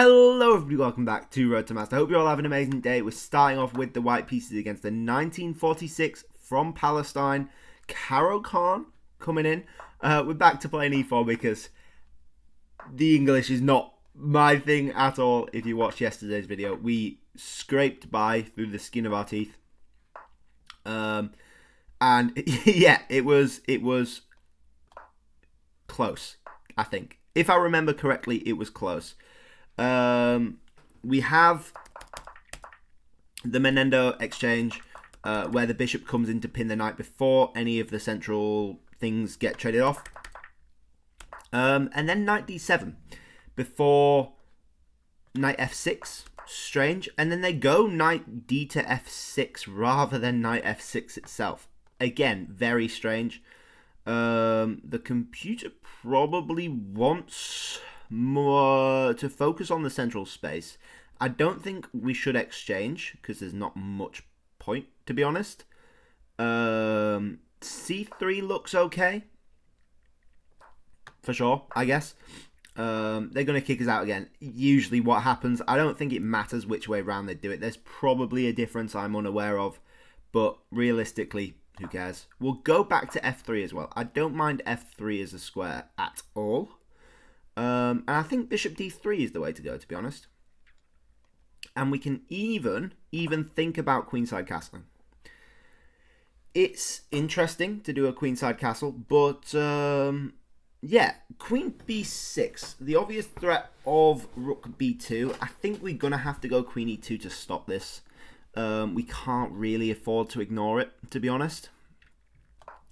Hello everybody, welcome back to Road to Master. I hope you're all having an amazing day. We're starting off with the white pieces against the 1946 from Palestine, Caro Khan coming in. We're back to playing E4 because the English is not my thing at all. If you watched yesterday's video, we scraped by through the skin of our teeth. And yeah, it was close, I think. If I remember correctly, it was close. We have the Menendo exchange where the bishop comes in to pin the knight before any of the central things get traded off. And then knight d7 before knight f6. Strange. And then they go knight d to f6 rather than knight f6 itself. Again, very strange. The computer probably wants more to focus on the central space. I don't think we should exchange because there's not much point, to be honest. C3 looks okay. For sure, I guess. They're going to kick us out again. Usually what happens, I don't think it matters which way around they do it. There's probably a difference I'm unaware of. But realistically, who cares? We'll go back to f3 as well. I don't mind f3 as a square at all. And I think bishop d3 is the way to go, to be honest. And we can even think about queenside castling. It's interesting to do a queenside castle, but yeah, queen b6. The obvious threat of rook b2. I think we're going to have to go queen e2 to stop this. We can't really afford to ignore it, to be honest.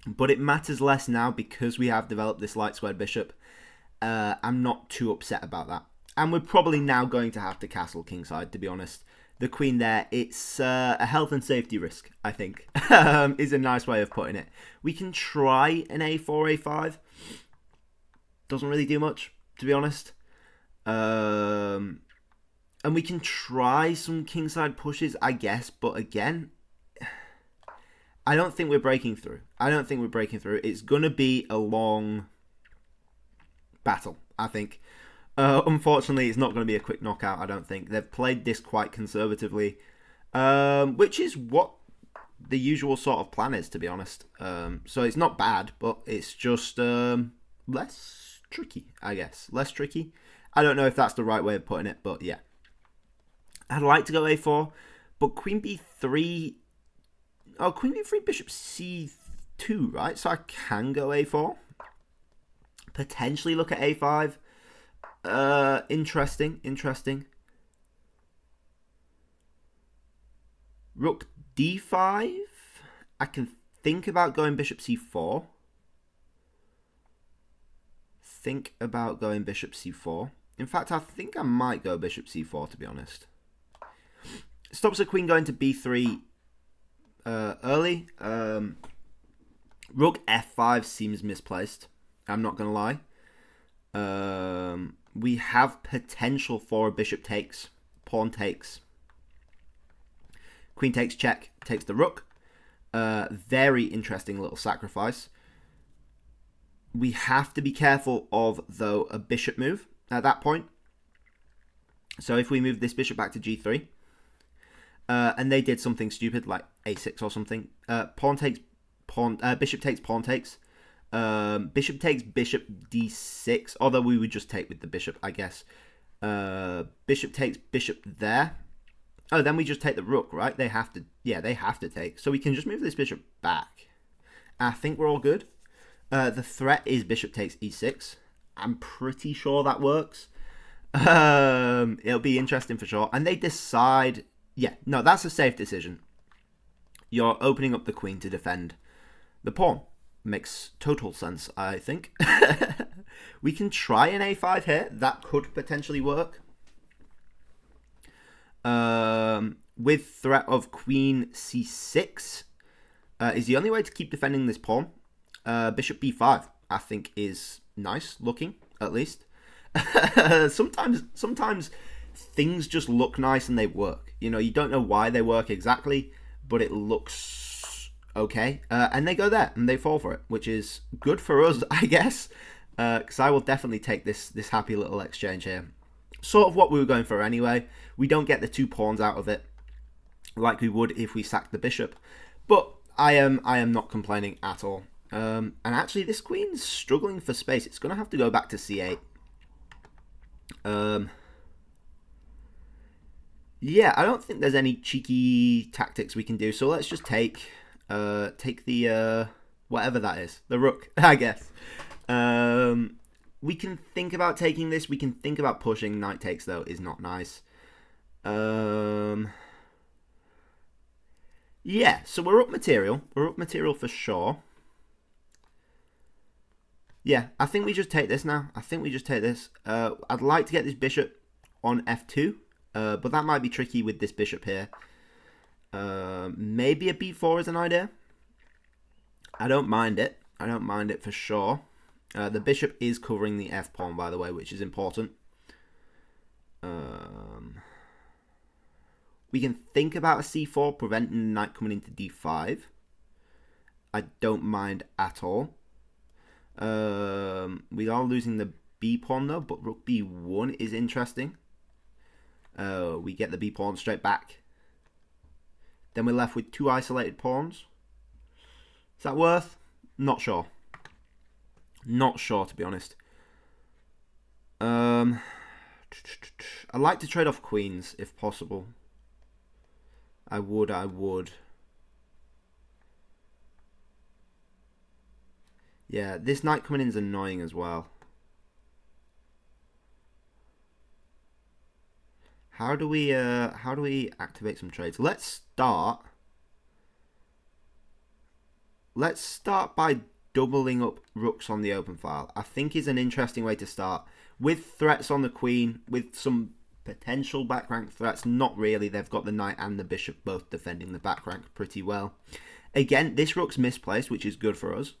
But it matters less now because we have developed this light squared bishop. I'm not too upset about that. And we're probably now going to have to castle kingside, to be honest. The queen there, it's a health and safety risk, I think, is a nice way of putting it. We can try an a4, a5. Doesn't really do much, to be honest. And we can try some kingside pushes, I guess. But again, I don't think we're breaking through. It's going to be a long battle, I think. Unfortunately, it's not going to be a quick knockout, I don't think. They've played this quite conservatively, which is what the usual sort of plan is, to be honest. So it's not bad, but it's just less tricky, I guess. Less tricky. I don't know if that's the right way of putting it, but yeah. I'd like to go a4, but queen b3... Oh, queen b3, bishop c2, right? So I can go a4. Potentially look at a5. Interesting. Rook d5. I can think about going bishop c4. In fact, I think I might go bishop c4, to be honest. Stops the queen going to b3 early. Rook f5 seems misplaced. I'm not going to lie. We have potential for a bishop takes, pawn takes. Queen takes check, takes the rook. Very interesting little sacrifice. We have to be careful of, though, a bishop move at that point. So if we move this bishop back to g3, and they did something stupid like a6 or something, pawn takes pawn, bishop takes pawn takes. Bishop takes bishop d6, although we would just take with the bishop, I guess. Bishop takes bishop there. Oh, then we just take the rook, right? They have to, yeah, they have to take. So we can just move this bishop back. I think we're all good. The threat is bishop takes e6. I'm pretty sure that works. It'll be interesting for sure. And they decide, yeah, no, that's a safe decision. You're opening up the queen to defend the pawn. Makes total sense, I think. We can try an a5 here. That could potentially work. With threat of queen c6 is the only way to keep defending this pawn. Bishop b5, I think, is nice looking, at least. Sometimes things just look nice and they work. You know, you don't know why they work exactly, but it looks okay. And they go there and they fall for it, which is good for us, I guess. Because I will definitely take this happy little exchange here. Sort of what we were going for anyway. We don't get the 2 pawns out of it like we would if we sacked the bishop. But I am not complaining at all. And actually, this queen's struggling for space. It's going to have to go back to c8. Yeah, I don't think there's any cheeky tactics we can do. So let's just take the whatever that is, the rook, I guess. We can think about taking this. We can think about pushing. Knight takes, though, is not nice. Yeah, so we're up material. We're up material for sure. Yeah, I think we just take this now. I think we just take this. I'd like to get this bishop on f2, but that might be tricky with this bishop here. Maybe a b4 is an idea. I don't mind it. I don't mind it for sure. The bishop is covering the f-pawn, by the way, which is important. We can think about a c4, preventing the knight coming into d5. I don't mind at all. We are losing the b-pawn, though, but rook b1 is interesting. We get the b-pawn straight back. Then we're left with 2 isolated pawns. Is that worth? Not sure. Not sure, to be honest. I like to trade off queens, if possible. I would. Yeah, this knight coming in is annoying as well. How do we activate some trades? Let's start by doubling up rooks on the open file. I think is an interesting way to start. With threats on the queen, with some potential back rank threats. Not really. They've got the knight and the bishop both defending the back rank pretty well. Again, this rook's misplaced, which is good for us.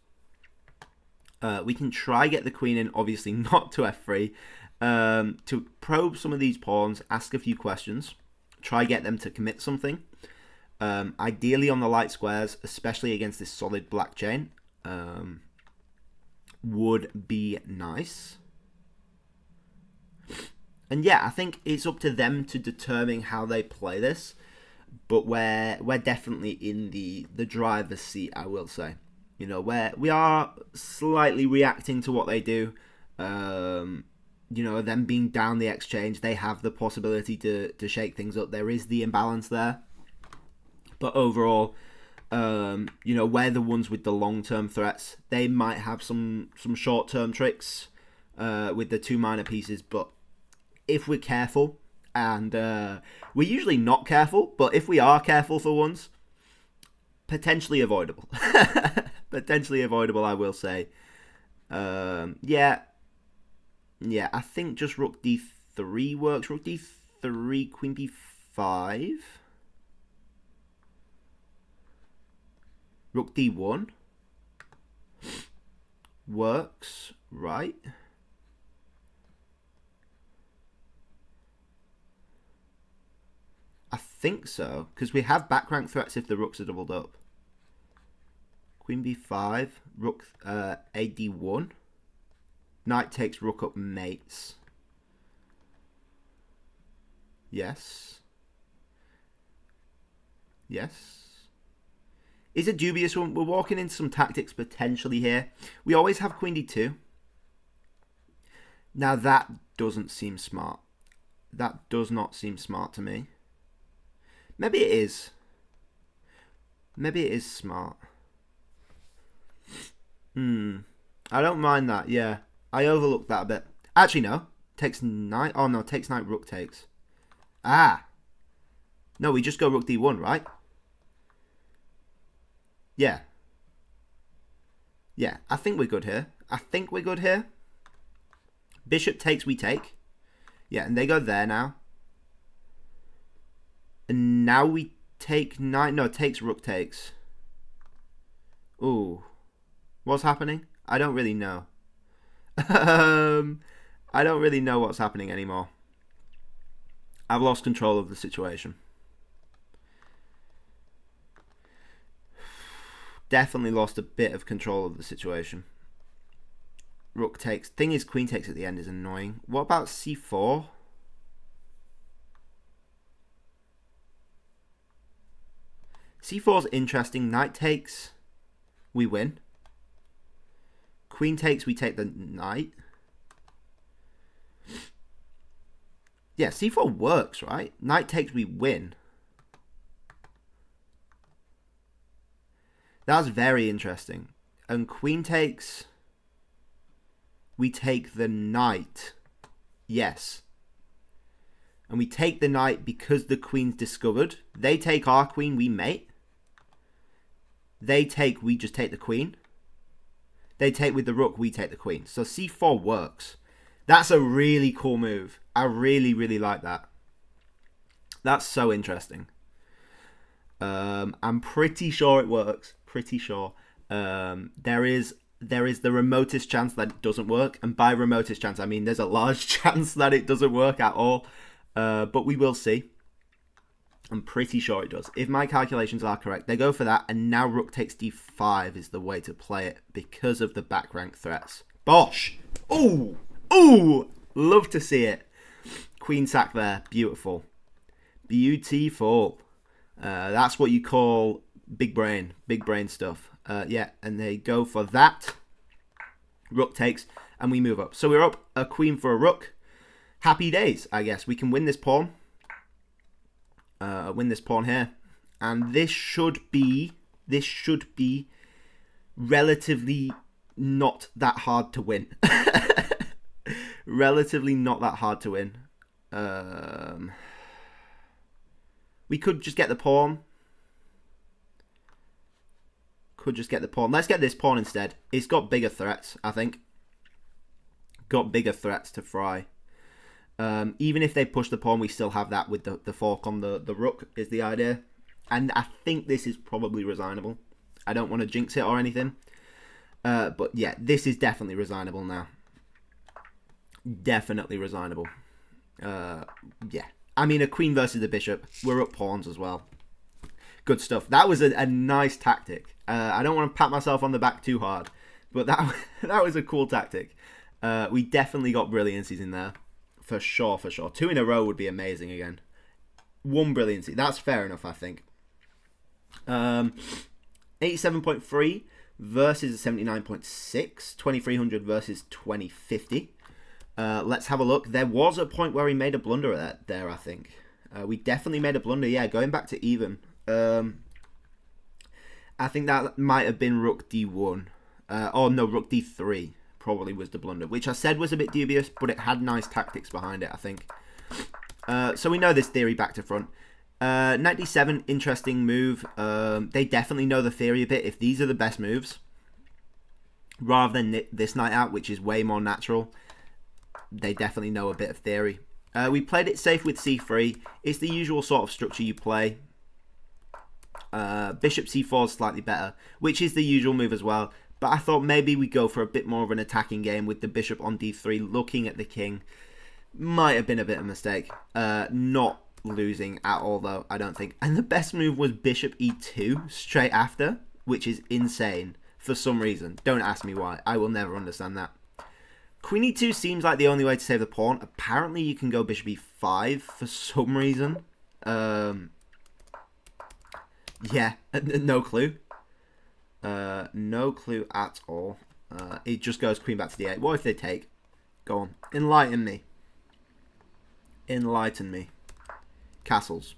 We can try get the queen in, obviously not to f3, to probe some of these pawns, ask a few questions, try get them to commit something. Ideally on the light squares, especially against this solid black chain, would be nice. And yeah, I think it's up to them to determine how they play this, but we're definitely in the driver's seat, I will say. You know, where we are slightly reacting to what they do. You know, them being down the exchange, they have the possibility to shake things up. There is the imbalance there. But overall, you know, we're the ones with the long-term threats. They might have some short-term tricks with the 2 minor pieces, but if we're careful, and we're usually not careful, but if we are careful for once, potentially avoidable. Potentially avoidable, I will say. Yeah, I think just rook d3 works. Rook d3, queen b5. Rook d1 works, right? I think so, because we have back rank threats if the rooks are doubled up. Queen b5, rook ad1. Knight takes rook up mates. Yes. Yes. Is a dubious one. We're walking into some tactics potentially here. We always have queen d2. Now that doesn't seem smart. That does not seem smart to me. Maybe it is. Maybe it is smart. I don't mind that, yeah. I overlooked that a bit. Actually, no. Takes knight. Oh, no. Takes knight, rook takes. Ah. No, we just go rook d1, right? Yeah. Yeah, I think we're good here. I think we're good here. Bishop takes, we take. Yeah, and they go there now. And now we take knight. No, takes, rook takes. Ooh. What's happening? I don't really know. I don't really know what's happening anymore. I've lost control of the situation. Definitely lost a bit of control of the situation. Rook takes. Thing is, queen takes at the end is annoying. What about c4? C4 is interesting. Knight takes, we win. Queen takes, we take the knight. Yeah, C4 works, right? Knight takes, we win. That's very interesting. And queen takes, we take the knight. Yes. And we take the knight because the queen's discovered. They take our queen, we mate. They take, we just take the queen. They take with the rook, we take the queen. So C4 works. That's a really cool move. I really, really like that. That's so interesting. I'm pretty sure it works. Pretty sure. There is the remotest chance that it doesn't work. And by remotest chance, I mean there's a large chance that it doesn't work at all. But we will see. I'm pretty sure it does. If my calculations are correct, they go for that. And now rook takes d5 is the way to play it because of the back rank threats. Bosh! Ooh! Ooh! Love to see it. Queen sack there. Beautiful. Beautiful. That's what you call big brain. Big brain stuff. Yeah, and they go for that. Rook takes, and we move up. So we're up a queen for a rook. Happy days, I guess. We can win this pawn. Win this pawn here. And this should be relatively not that hard to win. Relatively not that hard to win. We could just get the pawn. Let's get this pawn instead. It's got bigger threats, I think. Got bigger threats to fry. Even if they push the pawn, we still have that with the fork on the rook is the idea. And I think this is probably resignable. I don't want to jinx it or anything. But yeah, this is definitely resignable now. Definitely resignable. Yeah. I mean, a queen versus a bishop. We're up pawns as well. Good stuff. That was a nice tactic. I don't want to pat myself on the back too hard. But that was a cool tactic. We definitely got brilliancies in there. For sure, for sure. 2 in a row would be amazing again. 1 brilliancy. That's fair enough, I think. 87.3 versus 79.6. 2300 versus 2050. Let's have a look. There was a point where we made a blunder there, I think. We definitely made a blunder. Yeah, going back to even. I think that might have been rook d1. Oh, no, rook d3 probably was the blunder, which I said was a bit dubious, but it had nice tactics behind it, I think. So we know this theory back to front. 97, interesting move. They definitely know the theory a bit. If these are the best moves, rather than this knight out, which is way more natural, they definitely know a bit of theory. We played it safe with c3. It's the usual sort of structure you play. Bishop c4 is slightly better, which is the usual move as well. But I thought maybe we go for a bit more of an attacking game with the bishop on d3, looking at the king. Might have been a bit of a mistake. Not losing at all, though, I don't think. And the best move was bishop e2 straight after, which is insane for some reason. Don't ask me why. I will never understand that. Queen e2 seems like the only way to save the pawn. Apparently, you can go bishop e5 for some reason. Yeah, no clue. No clue at all. It just goes queen back to d8. What if they take? Go on. Enlighten me. Enlighten me. Castles.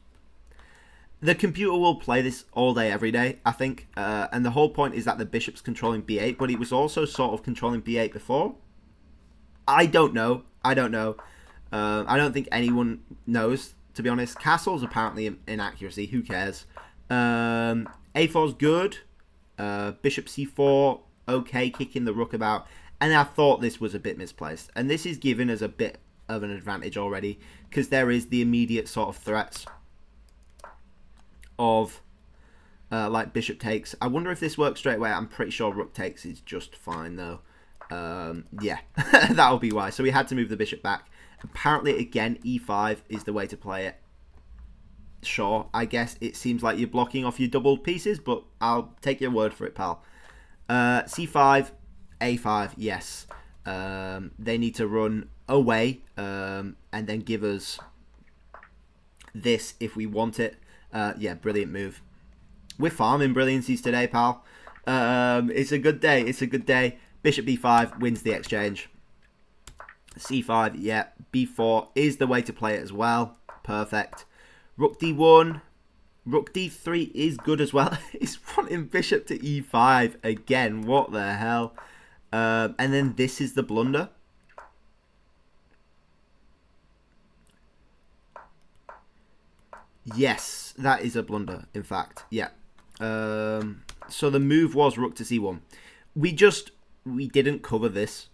The computer will play this all day, every day, I think. And the whole point is that the bishop's controlling b8, but it was also sort of controlling b8 before. I don't know. I don't know. I don't think anyone knows, to be honest. Castle's apparently an inaccuracy. Who cares? A4's good. Bishop c4, okay, kicking the rook about. And I thought this was a bit misplaced. And this is giving us a bit of an advantage already, because there is the immediate sort of threats of like bishop takes. I wonder if this works straight away. I'm pretty sure rook takes is just fine, though. Yeah, that'll be why. So we had to move the bishop back. Apparently, again, e5 is the way to play it. Sure, I guess it seems like you're blocking off your doubled pieces, but I'll take your word for it, pal. C5, A5, yes. They need to run away and then give us this if we want it. Yeah, brilliant move. We're farming brilliancies today, pal. It's a good day. It's a good day. Bishop b5 wins the exchange. c5, yeah. b4 is the way to play it as well. Perfect. Rook d1. Rook d3 is good as well. He's wanting bishop to e5 again. What the hell? And then this is the blunder. Yes, that is a blunder, in fact. Yeah. So the move was rook to c1. We didn't cover this.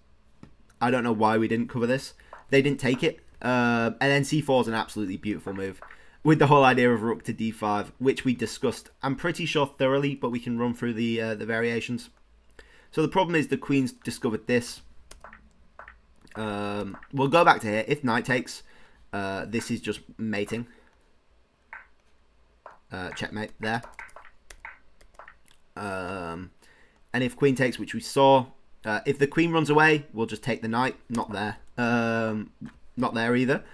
I don't know why we didn't cover this. They didn't take it. And then c4 is an absolutely beautiful move. With the whole idea of rook to d5, which we discussed, I'm pretty sure thoroughly, but we can run through the variations. So the problem is the queen's discovered this. We'll go back to here. If knight takes, this is just mating. Checkmate there. And if queen takes, which we saw, if the queen runs away, we'll just take the knight. Not there. Not there either.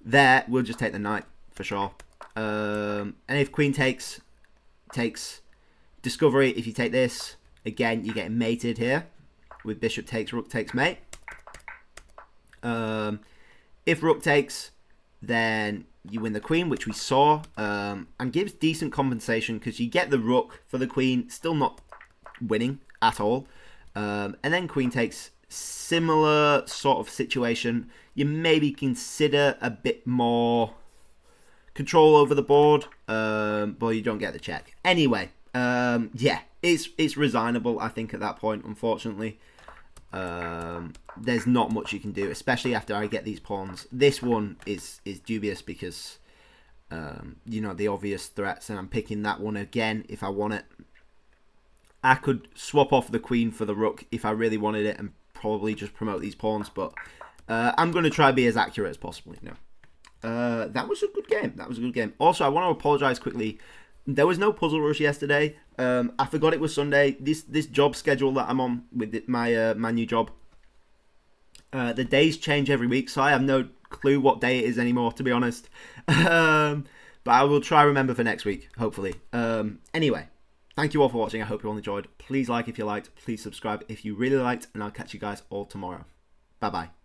There, we'll just take the knight for sure. And if queen takes discovery, if you take this, again, you're getting mated here. With bishop takes, rook takes mate. If rook takes, then you win the queen, which we saw, and gives decent compensation because you get the rook for the queen, still not winning at all. And then queen takes, similar sort of situation. You maybe consider a bit more control over the board, but you don't get the check. Anyway, yeah, it's resignable, I think, at that point, unfortunately. There's not much you can do, especially after I get these pawns. This one is dubious because, you know, the obvious threats, and I'm picking that one again if I want it. I could swap off the queen for the rook if I really wanted it and probably just promote these pawns, but I'm going to try to be as accurate as possible, you know. That was a good game. That was a good game. Also, I want to apologize quickly. There was no puzzle rush yesterday. I forgot it was Sunday. This job schedule that I'm on with my new job, the days change every week, so I have no clue what day it is anymore, to be honest. But I will try remember for next week, hopefully. Anyway, thank you all for watching. I hope you all enjoyed. Please like if you liked. Please subscribe if you really liked, and I'll catch you guys all tomorrow. Bye-bye.